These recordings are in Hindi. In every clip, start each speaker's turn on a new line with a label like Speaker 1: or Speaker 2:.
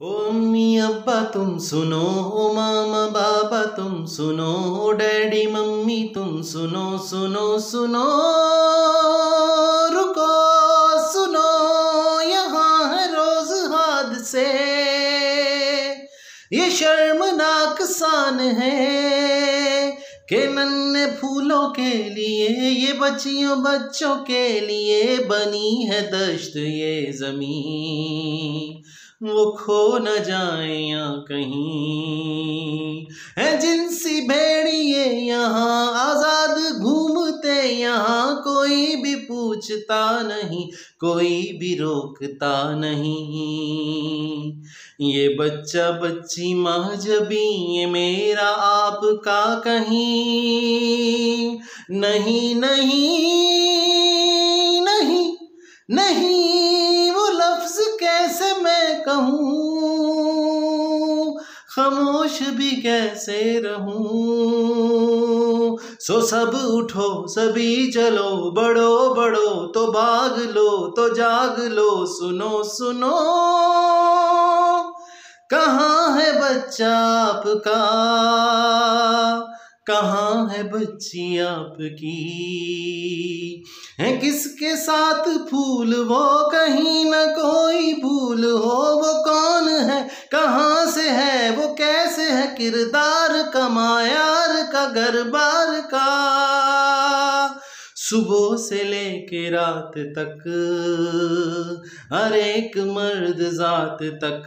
Speaker 1: ओ अम्मी अब्बा तुम सुनो, ओ मामा बाबा तुम सुनो, ओ डैडी मम्मी तुम सुनो सुनो सुनो, रुको सुनो, यहाँ है रोज हादसे, ये शर्मनाक सान है कि नन्हे फूलों के लिए, ये बच्चियों बच्चों के लिए बनी है दश्त ये ज़मीं, वो खो न जाए या कहीं। है जिनसी भेड़िए यहाँ आजाद घूमते, यहाँ कोई भी पूछता नहीं, कोई भी रोकता नहीं। ये बच्चा बच्ची महजबी, ये मेरा आपका कहीं नहीं नहीं नहीं नहीं, वो लफ्ज कैसे मैं कहूँ, खामोश भी कैसे रहूँ। सो सब उठो सभी चलो, बढ़ो बढ़ो तो भाग लो तो जाग लो, सुनो सुनो, कहाँ है बच्चा आपका, कहाँ है बच्ची आपकी। है किसके साथ फूल वो, कहीं न कोई भूल हो, वो कौन है कहाँ से है वो, कैसे है किरदार का मायार का घर बार का। सुबह से लेके रात तक हर एक मर्द जात तक,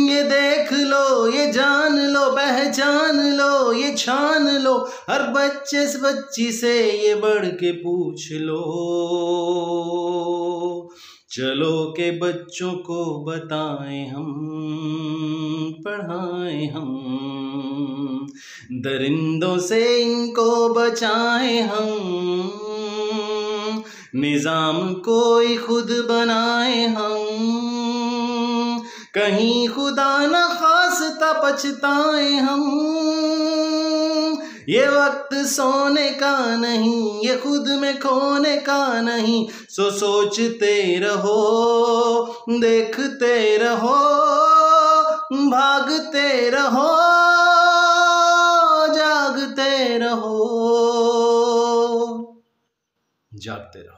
Speaker 1: ये देख लो ये जान लो पहचान लो ये छान लो, हर बच्चे से बच्ची से ये बढ़ के पूछ लो। चलो के बच्चों को बताएं हम, पढ़ाएं हम, दरिंदों से इनको बचाएं हम, निजाम कोई खुद बनाए हम, कहीं खुदा न खास्ता पछताएं हम। ये वक्त सोने का नहीं, ये खुद में खोने का नहीं, सो सोचते रहो देखते रहो, भागते रहो जागते रहो, जागते रहो।